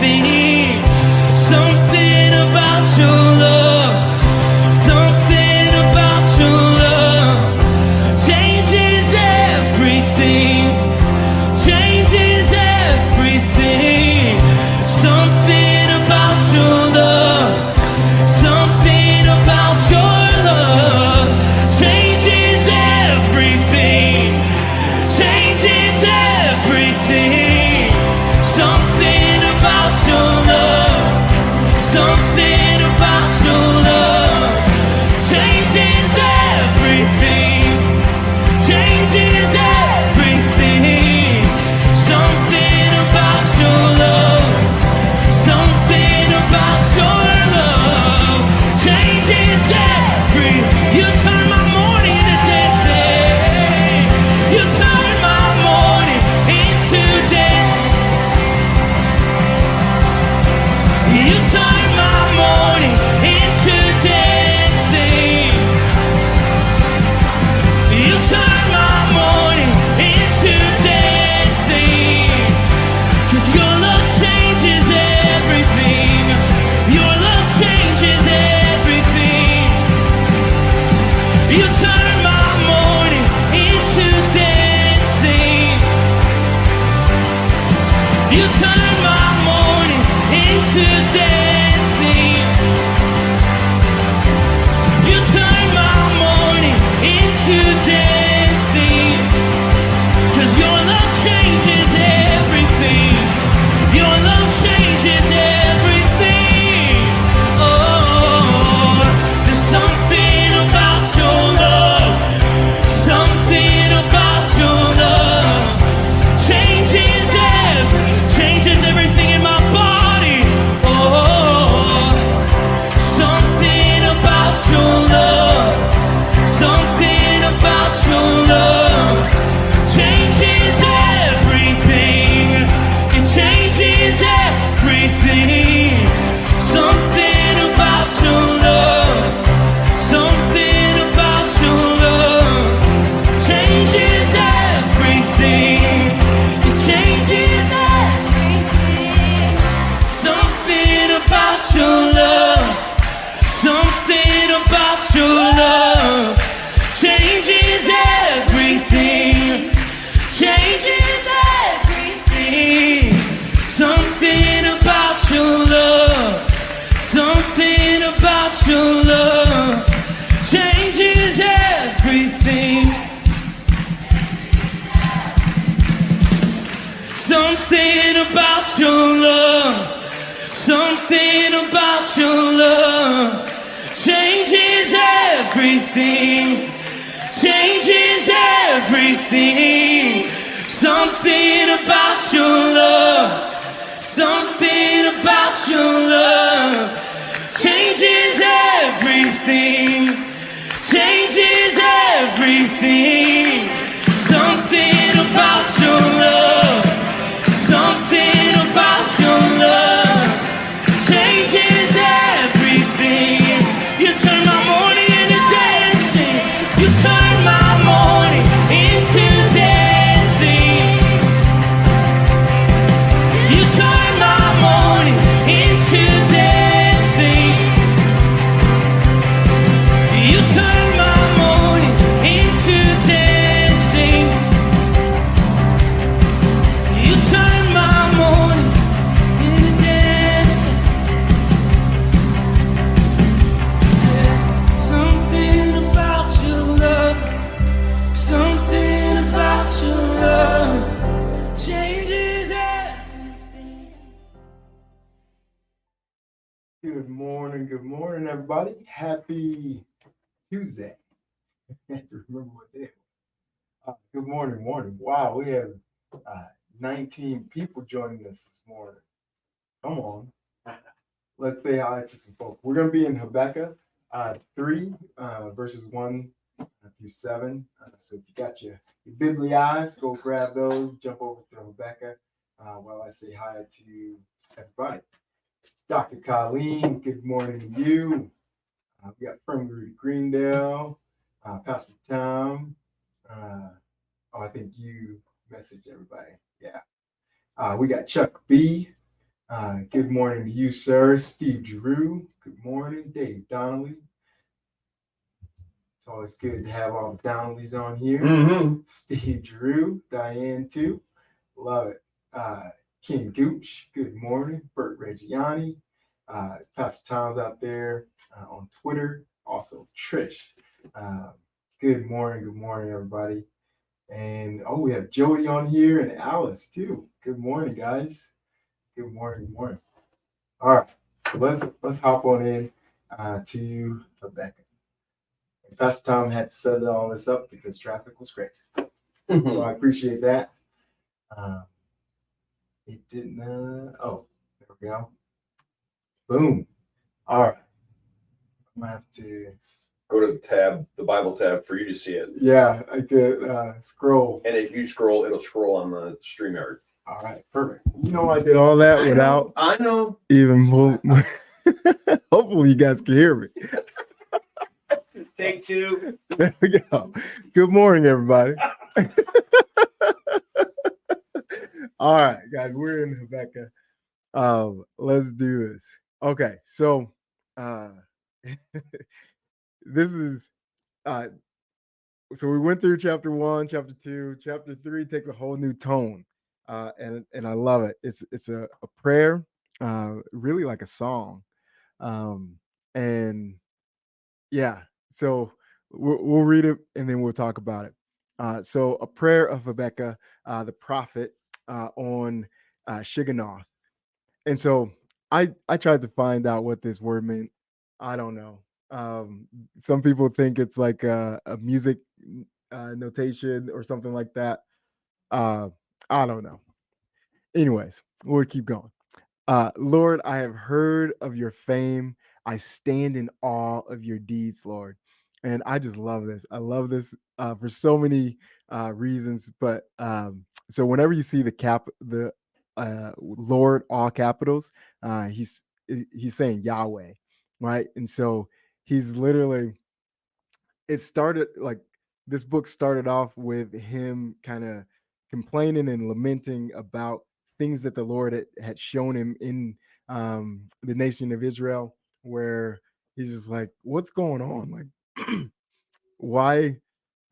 everything. Something about your love. Something about your love changes everything. Changes everything. Something about your love. Something about your love changes everything. Changes everything. Something about your love. Something about your love changes everything. Changes everything. Something about your love. Something about your love changes everything. You turn my morning into dancing. You turn my morning into dancing. You turn my morning into dancing. You turn my morning into dancing. 'Cause your love changes everything. Your love changes everything. You turn my morning into dancing. You turn my morning into dancing. You turn my morning into dancing. 'Cause your love changes everything. Your love changes everything. Oh, there's something about your love. Something about your love changes everything in my body. Oh, something about your love. Something about your love changes everything. It changes everything. Something about your love. Something about your love changes everything. It changes everything. Something about your love. Something about your love changes everything. Changes everything. Something about your love. Something about your love changes everything. Something about your love. Something about your love changes everything. Changes everything. Something about your love. Something about your love changes everything. Changes everything. Something about your love. Something about your love changes everything. You turn my morning into dancing. You turn my morning into dancing. You turn my morning into dancing. You turn my morning into dancing. You turn my morning into dancing. Something about your love. Something about your love changes everything. Good morning, everybody. Happy Tuesday. I have to remember what day it was. Good morning. Wow, we have 19 people joining us this morning. Come on. Let's say hi to some folks. We're going to be in Habakkuk 3, verses 1 through 7. So if you got your Biblias, go grab those, jump over to Habakkuk while I say hi to everybody. Dr. Colleen, good morning to you. We got Friend Rudy Greendale, Pastor Tom. I think you messaged everybody. Yeah. We got Chuck B. Good morning to you, sir. Steve Drew. Good morning, Dave Donnelly. It's always good to have all the Donnellys on here. Mm-hmm. Steve Drew, Diane too. Love it. King Gooch, good morning. Bert Reggiani, Pastor Tom's out there on Twitter. Also, Trish. Uh, good morning, everybody. And oh, we have Joey on here and Alice too. Good morning, guys. Good morning. Good morning. All right, so let's hop on in to Rebecca. And Pastor Tom had to set all this up because traffic was crazy, so I appreciate that. Um, it didn't. Oh, there we go. Boom. All right. I'm gonna have to. Go to the tab, the Bible tab, for you to see it. Yeah, I could scroll. And if you scroll, it'll scroll on the StreamYard. All right, perfect. You know, I did all that without I know. even. Hopefully, you guys can hear me. Take two. There we go. Good morning, everybody. All right, guys, we're in Habakkuk. Let's do this. Okay, so this is so we went through chapter 1, chapter 2, chapter 3 takes a whole new tone. And I love it. It's a prayer, really like a song. And yeah, so we'll read it and then we'll talk about it. So a prayer of Habakkuk, the prophet, on Shiganoth. And so I tried to find out what this word meant. I don't know. Some people think it's like a music notation or something like that. I don't know. Anyways, we'll keep going. Lord, I have heard of your fame. I stand in awe of your deeds, Lord. And I just love this. I love this for so many reasons. But so whenever you see the Lord, all capitals, he's saying Yahweh, right? And so he's literally. It started like this book started off with him kind of complaining and lamenting about things that the Lord had shown him in the nation of Israel, where he's just like, what's going on? Like, why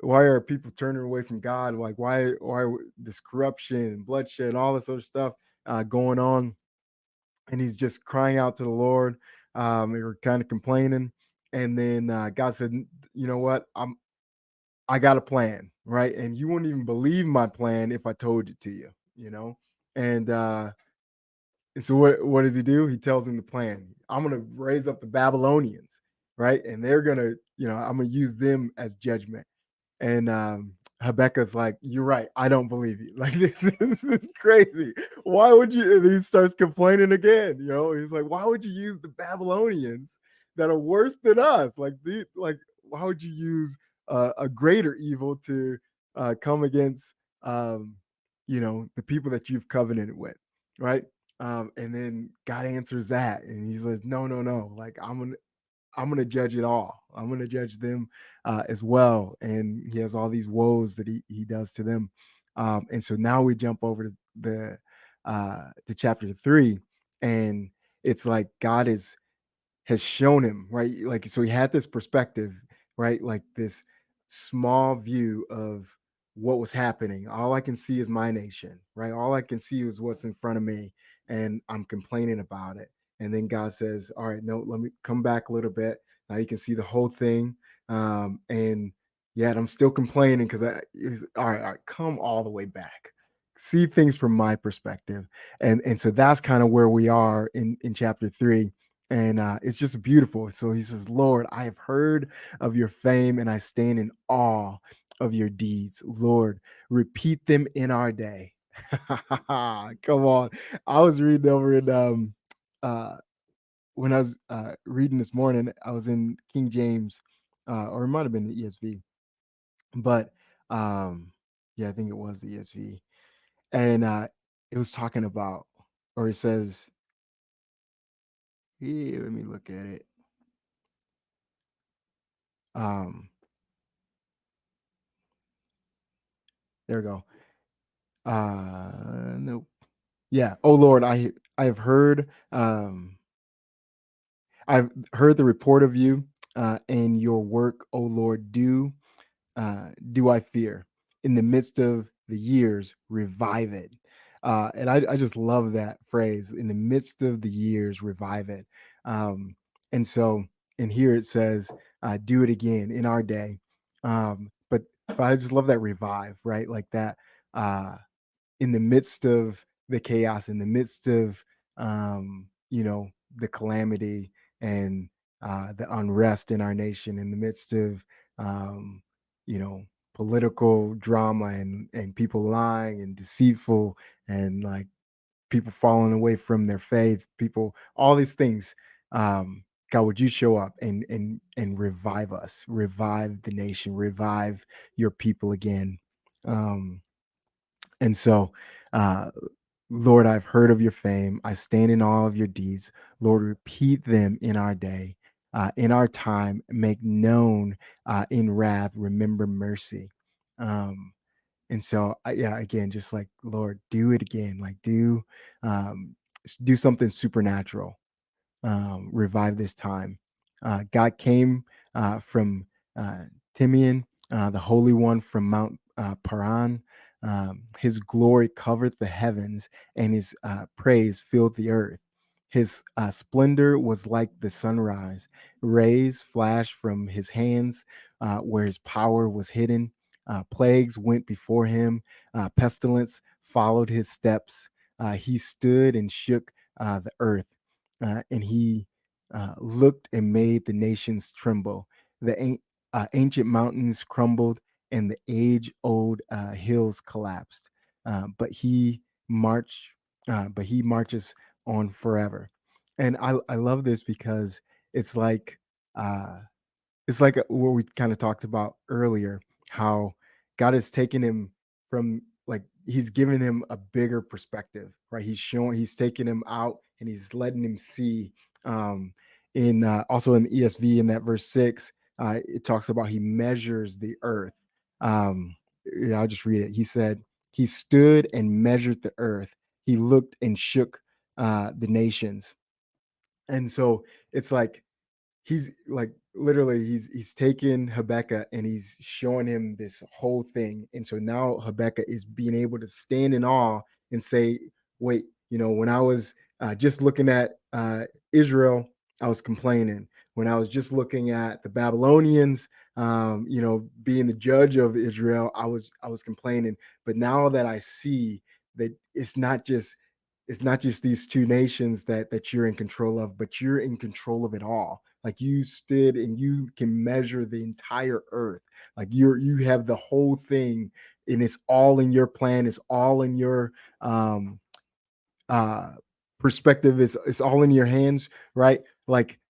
are people turning away from God? Like, why this corruption and bloodshed and all this other stuff going on? And he's just crying out to the Lord. They were kind of complaining, and then God said, "You know what? I got a plan, right? And you wouldn't even believe my plan if I told it to you, you know." And so what does he do? He tells him the plan. I'm gonna raise up the Babylonians, right? And they're gonna, I'm gonna use them as judgment. And Habakkuk's like, "You're right. I don't believe you. Like this is crazy. Why would you?" And he starts complaining again. He's like, "Why would you use the Babylonians that are worse than us? Like why would you use a greater evil to come against, the people that you've covenanted with, right?" And then God answers that, and he says, "No, no, no. Like I'm gonna judge it all. I'm gonna judge them as well." And he has all these woes that he does to them. And so now we jump over to to chapter 3, and it's like God has shown him, right? Like, so he had this perspective, right? Like this small view of what was happening. All I can see is my nation, right? All I can see is what's in front of me, and I'm complaining about it. And then God says, "All right, no, let me come back a little bit. Now you can see the whole thing." And yet I'm still complaining because all right, come all the way back. See things from my perspective. And so that's kind of where we are in chapter 3. And it's just beautiful. So he says, "Lord, I have heard of your fame and I stand in awe of your deeds. Lord, repeat them in our day." Come on. I was reading over in uh when I was reading this morning, I was in King James, or it might have been the ESV, but yeah, I think it was the ESV. And it was talking about, or it says, here, let me look at it. Um, there we go. Nope. Yeah. "Oh Lord, I've heard I've heard the report of you and your work, O Lord. Do I fear? In the midst of the years, revive it. And I just love that phrase. In the midst of the years, revive it. Um, and so, and here it says, do it again in our day. But I just love that revive, right? Like that. Uh, in the midst of the chaos, in the midst of the calamity and the unrest in our nation, in the midst of um, you know political drama and people lying and deceitful and like people falling away from their faith, people, all these things. God, would you show up and revive us, revive the nation, revive your people again? Um, and so, uh, Lord, I've heard of your fame. I stand in awe of your deeds. Lord, repeat them in our day, in our time. Make known in wrath. Remember mercy. Um, and so, yeah, again, just like Lord, do it again. Like um, do something supernatural, revive this time. God came from uh, Timian, the Holy One from Mount Paran. His glory covered the heavens, and his praise filled the earth. His splendor was like the sunrise. Rays flashed from his hands where his power was hidden. Plagues went before him. Pestilence followed his steps. He stood and shook the earth, and he looked and made the nations tremble. The ancient mountains crumbled, and the age-old hills collapsed. But he marched. But he marches on forever. And I love this because it's like uh, what we kind of talked about earlier, how God has taken him from, like, he's given him a bigger perspective, right? He's taken him out and he's letting him see. In Also in the ESV in that verse 6, it talks about he measures the earth. Yeah, I'll just read it. He said, he stood and measured the earth. He looked and shook the nations. And so it's like he's like literally he's taken Habakkuk and he's showing him this whole thing. And so now Habakkuk is being able to stand in awe and say, wait, when I was just looking at Israel, I was complaining. When I was just looking at the Babylonians, being the judge of Israel, I was complaining. But now that I see that it's not just these two nations that you're in control of, but you're in control of it all. Like, you stood and you can measure the entire earth. Like, you have the whole thing, and it's all in your plan. It's all in your um uh perspective. It's all in your hands, right? Like,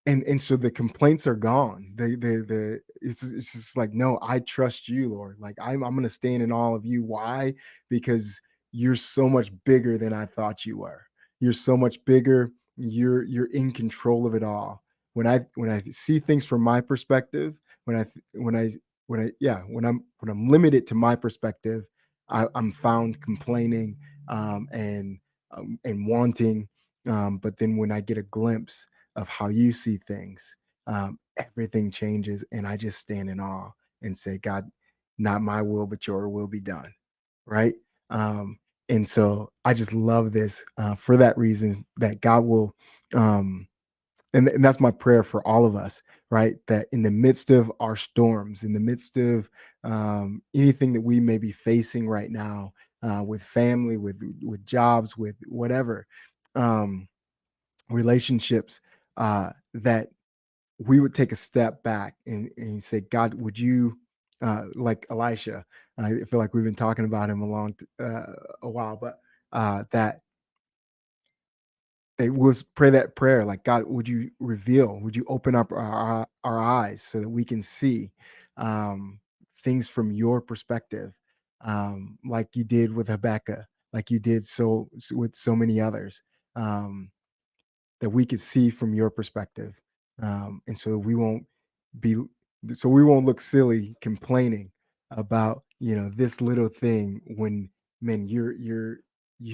and so the complaints are gone. It's just like, no, I trust you, Lord. Like, I'm gonna stand in all of you. Why? Because you're so much bigger than I thought you were. You're so much bigger. You're in control of it all. When I see things from my perspective, when I when I when I yeah when I'm limited to my perspective, I'm found complaining, and wanting. But then when I get a glimpse of how you see things, everything changes, and I just stand in awe and say, God, not my will, but your will be done. Right. Um, and so I just love this for that reason, that God will, um, and that's my prayer for all of us, right? That in the midst of our storms, in the midst of anything that we may be facing right now, with family, with jobs, with whatever, um, relationships, that we would take a step back and say, God, would you, like Elisha, I feel like we've been talking about him a while, but that it was pray that prayer, like, God, would you open up our eyes so that we can see um, things from your perspective, like you did with Habakkuk, like you did with so many others. Um, that we could see from your perspective, and be so we won't look silly complaining about this little thing when, man, you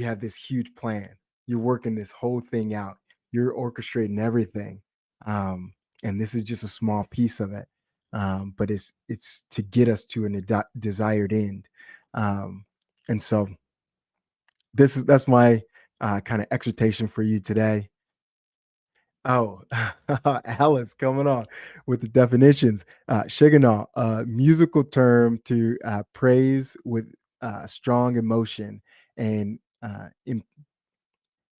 have this huge plan. You're working this whole thing out. You're orchestrating everything. And this is just a small piece of it. But it's to get us to a desired end. And so that's my kind of exhortation for you today. Oh, Alice coming on with the definitions. Shiganah, a musical term to praise with strong emotion and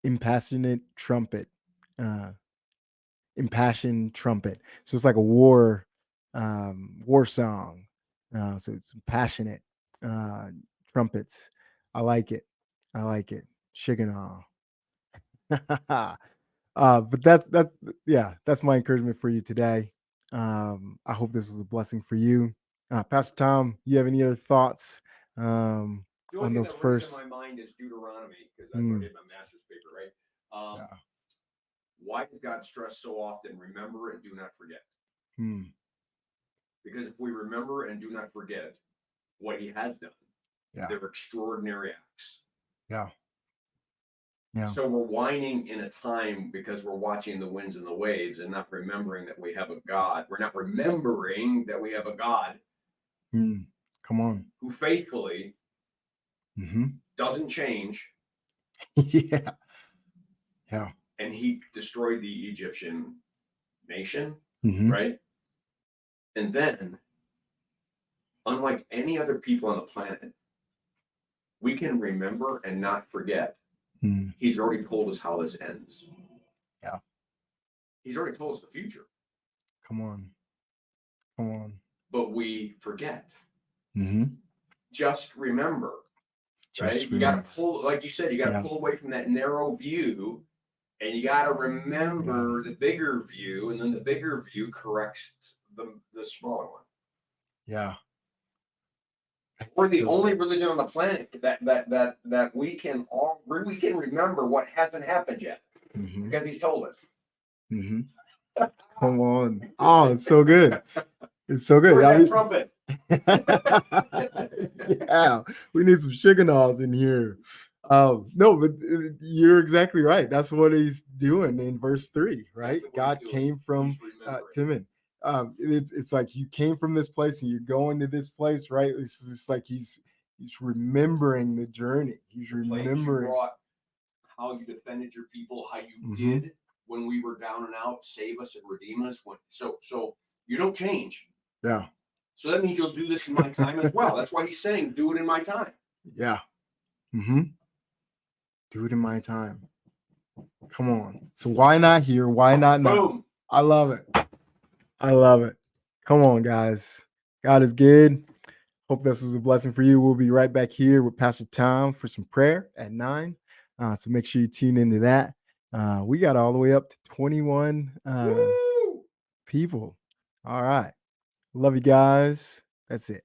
impassionate trumpet, uh, impassioned trumpet. So it's like a war song. So it's passionate trumpets. I like it. I like it. Shiganah. But that's yeah, that's my encouragement for you today. I hope this was a blessing for you. Pastor Tom, you have any other thoughts The on only thing those that first? rings in my mind is Deuteronomy, because that's where I did my master's paper, right? Yeah. Why did God stress so often, remember and do not forget? Hmm. Because if we remember and do not forget what he has done, Yeah. they're extraordinary acts. Yeah. Yeah. So we're whining in a time because we're watching the winds and the waves and not remembering that we have a God. We're not remembering that we have a God Come on. who faithfully doesn't change. Yeah. Yeah. And he destroyed the Egyptian nation, Mm-hmm. right? And then, unlike any other people on the planet, we can remember and not forget. He's already told us how this ends. Yeah. He's already told us the future. Come on. Come on. But we forget. Mm-hmm. Just remember. Right? Just You got to remember. pull, like you said, you got to Yeah. pull away from that narrow view, and you got to remember the bigger view, and then the bigger view corrects the smaller one. Yeah. We're the only religion on the planet that we can remember what hasn't happened yet, because he's told us. Mm-hmm. Come on. Oh, it's so good. It's so good. Where's that trumpet? Yeah, we need some Shiganahs in here. No, but you're exactly right. That's what he's doing in verse 3, right? Exactly God came from Timon. It's like you came from this place and you're going to this place, right? It's just like he's remembering the journey. He's remembering how you defended your people, how you did when we were down and out, save us and redeem us. So you don't change. Yeah. So that means you'll do this in my time as well. That's why he's saying, do it in my time. Yeah. Do it in my time. Come on. So why not here? Why not now? Boom. I love it. I love it. Come on, guys. God is good. Hope this was a blessing for you. We'll be right back here with Pastor Tom for some prayer at 9. So make sure you tune into that. We got all the way up to 21 people. All right. Love you guys. That's it.